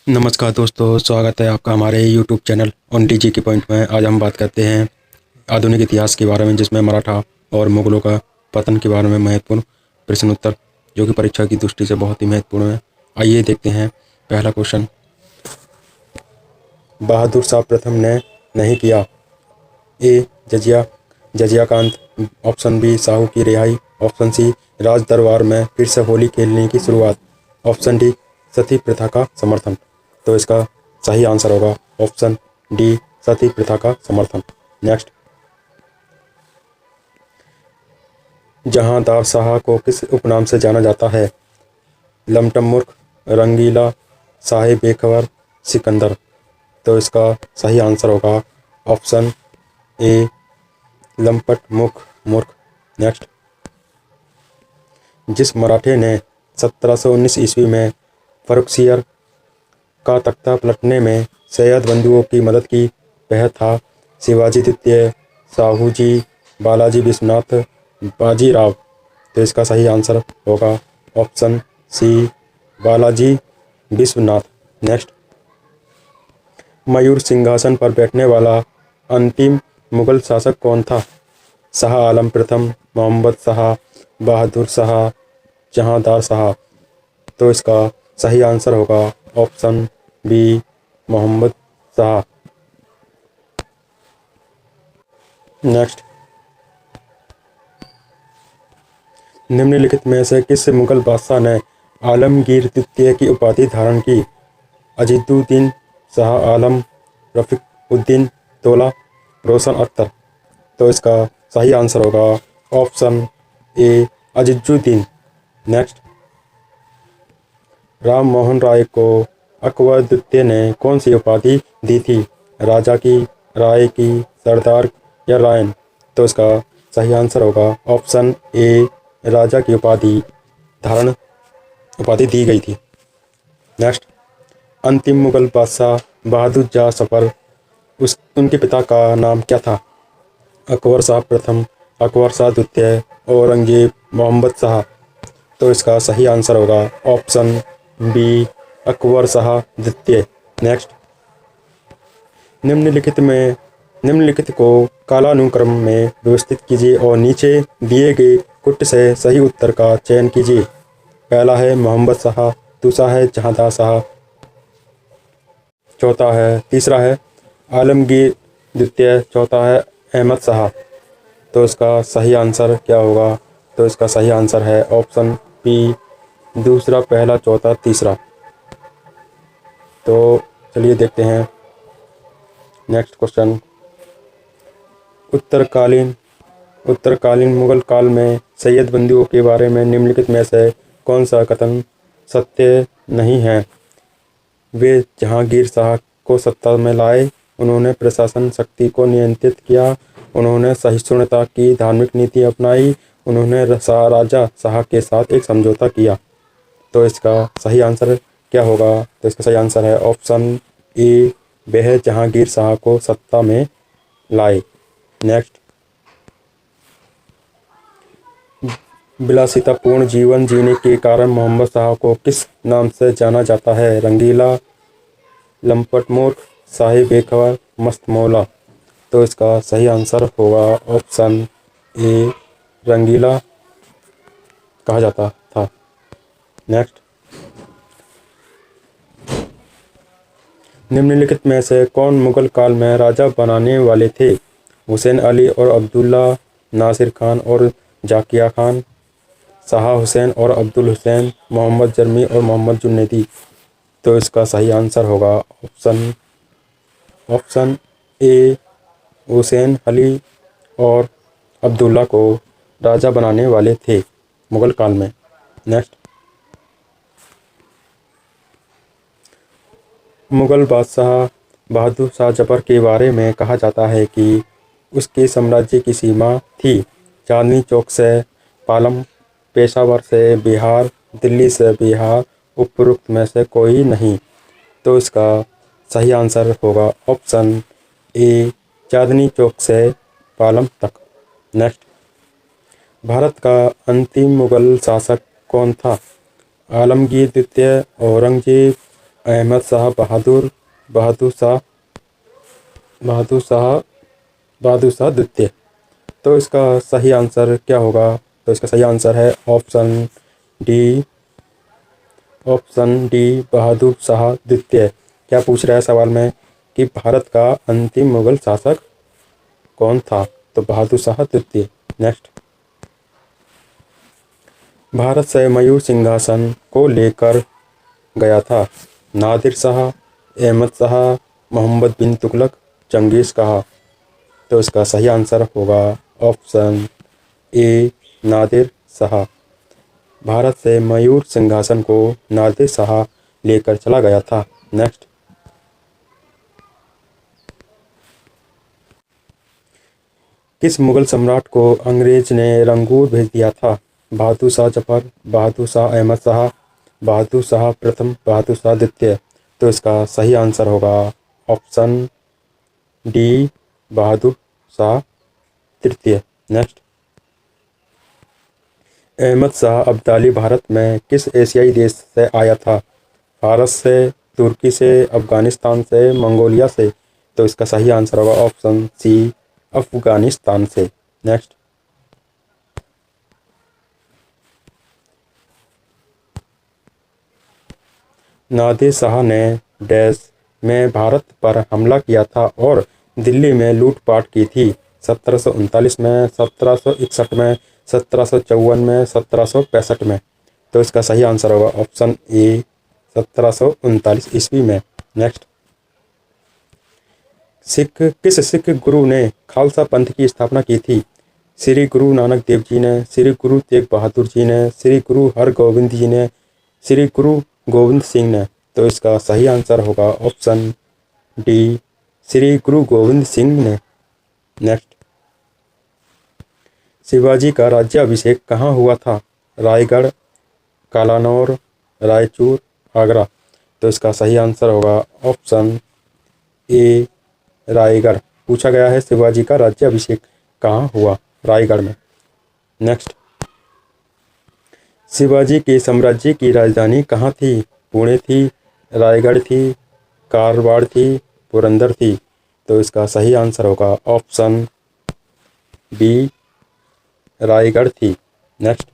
नमस्कार दोस्तों, स्वागत है आपका हमारे यूट्यूब चैनल ऑन डीजी की पॉइंट में। आज हम बात करते हैं आधुनिक इतिहास के बारे में, जिसमें मराठा और मुगलों का पतन के बारे में महत्वपूर्ण प्रश्न उत्तर, जो कि परीक्षा की दृष्टि से बहुत ही महत्वपूर्ण है। आइए देखते हैं पहला क्वेश्चन। बहादुर शाह प्रथम ने नहीं किया। ए जजियाकांत, ऑप्शन बी साहू की रिहाई, ऑप्शन सी राज दरबार में फिर से होली खेलने की शुरुआत, ऑप्शन डी सती प्रथा का समर्थन। तो इसका सही आंसर होगा ऑप्शन डी, सती प्रथा का समर्थन। नेक्स्ट, जहांदार शाह को किस उपनाम से जाना जाता है? लमटम मूर्ख, रंगीला, शाह बेखबर, सिकंदर। तो इसका सही आंसर होगा ऑप्शन ए, लंपट मूर्ख। नेक्स्ट, जिस मराठे ने 1719 ईस्वी में फर्रुखसियर का तख्ता पलटने में सैयद बंधुओं की मदद की, वह था शिवाजी द्वितीय, साहूजी, बालाजी विश्वनाथ, बाजीराव। तो इसका सही आंसर होगा option c, Balaji Vishwanath. Next, मयूर सिंहासन पर बैठने वाला अंतिम मुगल शासक कौन था? शाह आलम प्रथम, मोहम्मद शाह, बहादुर शाह, जहांदार शाह। तो इसका सही आंसर होगा option B, Mohammad Shah. Next, निम्नलिखित में से किस मुगल बादशाह ने आलमगीर द्वितीय की उपाधि धारण की? अजीजुद्दीन, शाह आलम, रफीकुद्दीन दौला, रोशन अख्तर। तो इसका सही आंसर होगा option a, Azizuddin. Next, Ram Mohan Roy को अकबर द्वितीय ने कौन सी उपाधि दी थी? राजा की, राय की, सरदार या रायन। तो इसका सही आंसर होगा ऑप्शन ए, राजा की उपाधि दी गई थी। नेक्स्ट, अंतिम मुगल बादशाह बहादुर शाह सफर, उनके पिता का नाम क्या था? अकबर शाह प्रथम, अकबर शाह द्वितीय, औरंगजेब, मोहम्मद शाह। तो इसका सही आंसर होगा ऑप्शन बी, अकबर शाह द्वितीय। नेक्स्ट, निम्नलिखित को कालानुक्रम में व्यवस्थित कीजिए और नीचे दिए गए कुट से सही उत्तर का चयन कीजिए। पहला है मोहम्मद शाह, दूसरा है जहांदार शाह, तीसरा है आलमगीर द्वितीय, चौथा है अहमद शाह। तो इसका सही आंसर क्या होगा? तो इसका सही आंसर है ऑप्शन बी, दूसरा, पहला, चौथा, तीसरा। तो चलिए देखते हैं नेक्स्ट क्वेश्चन। उत्तरकालीन मुगल काल में सैयद बंधुओं के बारे में निम्नलिखित में से कौन सा कथन सत्य नहीं है? वे जहांगीर शाह को सत्ता में लाए, उन्होंने प्रशासन शक्ति को नियंत्रित किया, उन्होंने सहिष्णुता की धार्मिक नीति अपनाई, उन्होंने राजा शाह के साथ एक समझौता किया। तो इसका सही आंसर क्या होगा? तो इसका सही आंसर है ऑप्शन ए, वह जहांगीर शाह को सत्ता में लाए। नेक्स्ट, विलासितापूर्ण जीवन जीने के कारण मोहम्मद शाह को किस नाम से जाना जाता है? रंगीला, लंपट मूर्ख, शाह बेखबर, मस्त मौला। तो इसका सही आंसर होगा ऑप्शन ए, रंगीला कहा जाता था। नेक्स्ट, निम्नलिखित में से कौन मुगल काल में राजा बनाने वाले थे? हुसैन अली और अब्दुल्ला, नासिर खान और जाकिया खान, शाह हुसैन और अब्दुल हुसैन, मोहम्मद जर्मी और मोहम्मद जुनैदी। तो इसका सही आंसर होगा ऑप्शन ए, हुसैन अली और अब्दुल्ला को राजा बनाने वाले थे मुगल काल में। नेक्स्ट, मुगल बादशाह बहादुर शाह जफर के बारे में कहा जाता है कि उसके साम्राज्य की सीमा थी चांदनी चौक से पालम, पेशावर से बिहार, दिल्ली से बिहार, उपरोक्त में से कोई नहीं। तो इसका सही आंसर होगा ऑप्शन ए, चांदनी चौक से पालम तक। नेक्स्ट, भारत का अंतिम मुगल शासक कौन था? आलमगीर द्वितीय, औरंगजेब, अहमद शाह बहादुर, बहादुर शाह, बहादुर शाह, बहादुर शाह द्वितीय। तो इसका सही आंसर क्या होगा? तो इसका सही आंसर है option D, option D Bahadur Shah द्वितीय। क्या पूछ रहा है सवाल में कि भारत का अंतिम मुगल शासक कौन था? तो बहादुर शाह द्वितीय। नेक्स्ट, भारत से मयूर सिंहासन को लेकर गया था नादिर शाह, अहमद शाह, मोहम्मद बिन तुगलक, चंगेज़ कहा। तो इसका सही आंसर होगा ऑप्शन ए नादिर शाह। भारत से मयूर सिंहासन को नादिर शाह लेकर चला गया था। नेक्स्ट, किस मुगल सम्राट को अंग्रेज ने रंगूर भेज दिया था? बहादुर शाह जफर, बहादुर शाह अहमद शाह, बहादुर शाह प्रथम, बहादुर शाह द्वितीय। तो इसका सही आंसर होगा ऑप्शन डी बहादुर शाह तृतीय। नेक्स्ट, अहमद शाह अब्दाली भारत में किस एशियाई देश से आया था? फारस से, तुर्की से, अफगानिस्तान से, मंगोलिया से। तो इसका सही आंसर होगा ऑप्शन सी अफगानिस्तान से। नेक्स्ट, नादिर शाह ने डैश में भारत पर हमला किया था और दिल्ली में लूटपाट की थी? 1739 में, 1761 में, 1754 में, 1765 में। तो इसका सही आंसर होगा ऑप्शन ए 1739 ईस्वी में। नेक्स्ट, किस सिख गुरु ने खालसा पंथ की स्थापना की थी? श्री गुरु नानक देव जी ने, श्री गुरु तेग बहादुर जी ने, श्री गुरु हरगोविंद जी ने, श्री गुरु गोविंद सिंह ने। तो इसका सही आंसर होगा ऑप्शन डी श्री गुरु गोविंद सिंह ने। नेक्स्ट, शिवाजी का राज्याभिषेक कहाँ हुआ था? रायगढ़, कालानौर, रायचूर, आगरा। तो इसका सही आंसर होगा ऑप्शन ए रायगढ़। पूछा गया है शिवाजी का राज्याभिषेक कहाँ हुआ? रायगढ़ में। नेक्स्ट, शिवाजी के साम्राज्य की राजधानी कहाँ थी? पुणे थी, रायगढ़ थी, कारवाड़ थी, पुरंदर थी। तो इसका सही आंसर होगा ऑप्शन बी रायगढ़ थी। नेक्स्ट,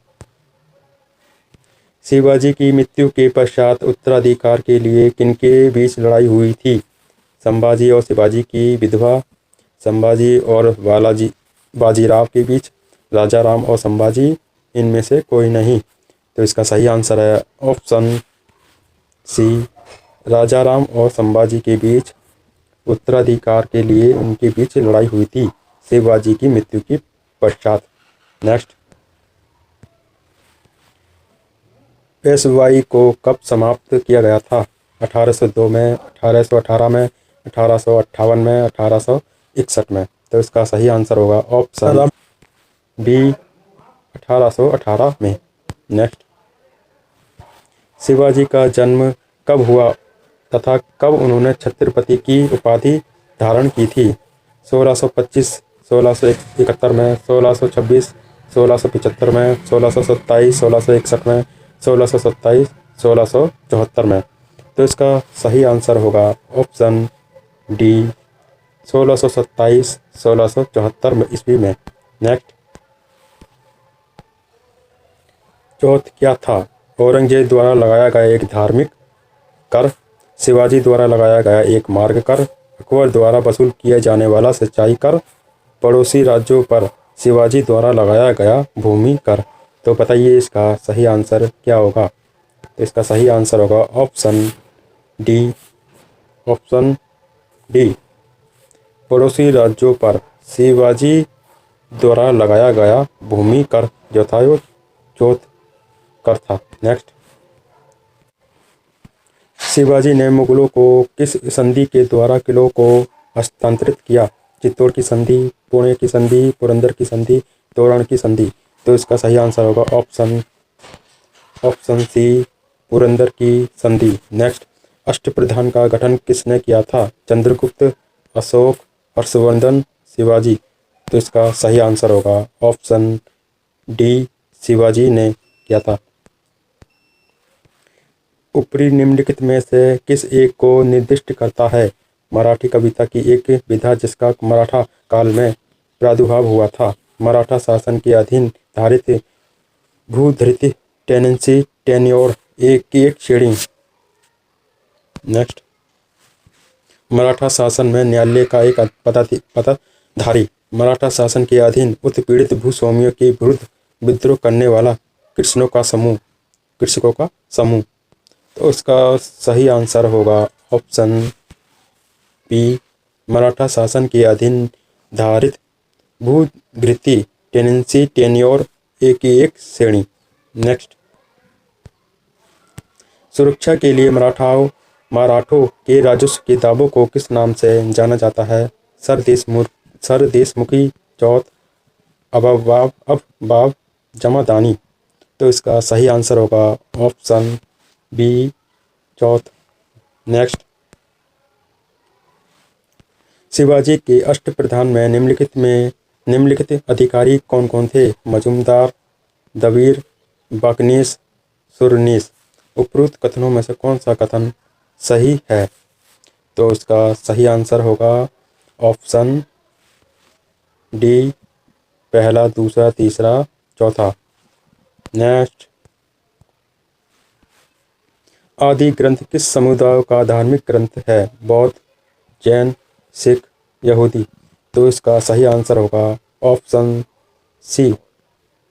शिवाजी की मृत्यु के पश्चात उत्तराधिकार के लिए किनके बीच लड़ाई हुई थी? संभाजी और शिवाजी की विधवा, संभाजी और बाजीराव के बीच, राजा राम और संभाजी, इनमें से कोई नहीं। तो इसका सही आंसर है ऑप्शन सी राजा राम और संभाजी के बीच उत्तराधिकार के लिए उनके बीच लड़ाई हुई थी शिवाजी की मृत्यु के पश्चात। नेक्स्ट, पेशवाई को कब समाप्त किया गया था? 1802 में, 1818 में, 1858 में, 1861 में। तो इसका सही आंसर होगा ऑप्शन बी 1818 में। नेक्स्ट, शिवाजी का जन्म कब हुआ तथा कब उन्होंने छत्रपति की उपाधि धारण की थी? 1625, 1671 में, 1626, 1675 में, 1627, 1661 में, 1627, 1674 में। तो इसका सही आंसर होगा ऑप्शन डी 1627, 1674 में ईस्वी में। नेक्स्ट, चौथ क्या था? औरंगजेब द्वारा लगाया गया एक धार्मिक कर, शिवाजी द्वारा लगाया गया एक मार्ग कर, अकबर द्वारा वसूल किया जाने वाला सिंचाई कर, पड़ोसी राज्यों पर शिवाजी द्वारा लगाया गया भूमि कर। तो बताइए इसका सही आंसर क्या होगा? तो इसका सही आंसर होगा ऑप्शन डी, ऑप्शन डी पड़ोसी राज्यों पर शिवाजी द्वारा लगाया गया भूमि कर जो था वो चौथ कर था। नेक्स्ट, शिवाजी ने मुगलों को किस संधि के द्वारा किलों को हस्तांतरित किया? चित्तौड़ की संधि, पुणे की संधि, पुरंदर की संधि, तोरण की संधि। तो इसका सही आंसर होगा ऑप्शन सी पुरंदर की संधि। नेक्स्ट, अष्टप्रधान का गठन किसने किया था? चंद्रगुप्त, अशोक, हर्षवर्धन, शिवाजी। तो इसका सही आंसर होगा ऑप्शन डी शिवाजी ने किया था। ऊपरी निम्नलिखित में से किस एक को निर्दिष्ट करता है? मराठी कविता की एक विधा जिसका मराठा काल में प्रादुर्भाव हुआ था। मराठा शासन के अधीन धारित भूधृति टेनेंसी टेन्योर की एक श्रेणी। नेक्स्ट, मराठा शासन में न्यायालय का एक पदाधारी। मराठा शासन के अधीन उत्पीड़ित भूस्वामियों के विरुद्ध विद्रोह करने वाला कृषकों का समूह। तो इसका सही आंसर होगा ऑप्शन बी, मराठा शासन के अधीन धारित भूधृति टेनेंसी टेन्योर की एक श्रेणी। नेक्स्ट, सुरक्षा के लिए मराठों के राजस्व के दावों को किस नाम से जाना जाता है? सरदेशमुखी, चौथ, अबवाब, जमादानी। तो इसका सही आंसर होगा ऑप्शन बी, चौथ। नेक्स्ट, शिवाजी के अष्टप्रधान में निम्नलिखित अधिकारी कौन कौन थे? मजूमदार, दवीर, बकनीस, सुरनीस। उपरोक्त कथनों में से कौन सा कथन सही है? तो इसका सही आंसर होगा ऑप्शन डी, पहला, दूसरा, तीसरा, चौथा। नेक्स्ट, आदि ग्रंथ किस समुदाय का धार्मिक ग्रंथ है? बौद्ध, जैन, सिख, यहूदी। तो इसका सही आंसर होगा ऑप्शन सी,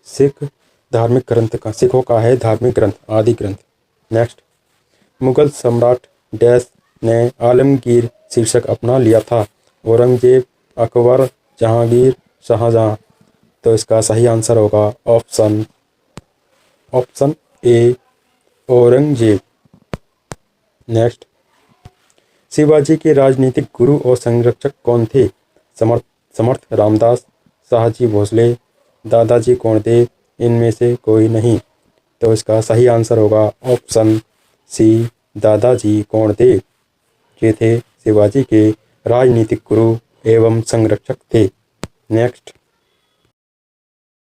सिखों का है धार्मिक ग्रंथ आदि ग्रंथ। नेक्स्ट, मुगल सम्राट डैश ने आलमगीर शीर्षक अपना लिया था? औरंगजेब, अकबर, जहांगीर, शाहजहां। तो इसका सही आंसर होगा ऑप्शन ए, औरंगजेब। नेक्स्ट, शिवाजी के राजनीतिक गुरु और संरक्षक कौन थे? समर्थ रामदास, शाहजी भोसले, दादाजी कोंडदेव, इनमें से कोई नहीं। तो इसका सही आंसर होगा ऑप्शन सी, दादाजी कोंडदेव। ये थे शिवाजी के राजनीतिक गुरु एवं संरक्षक थे। नेक्स्ट,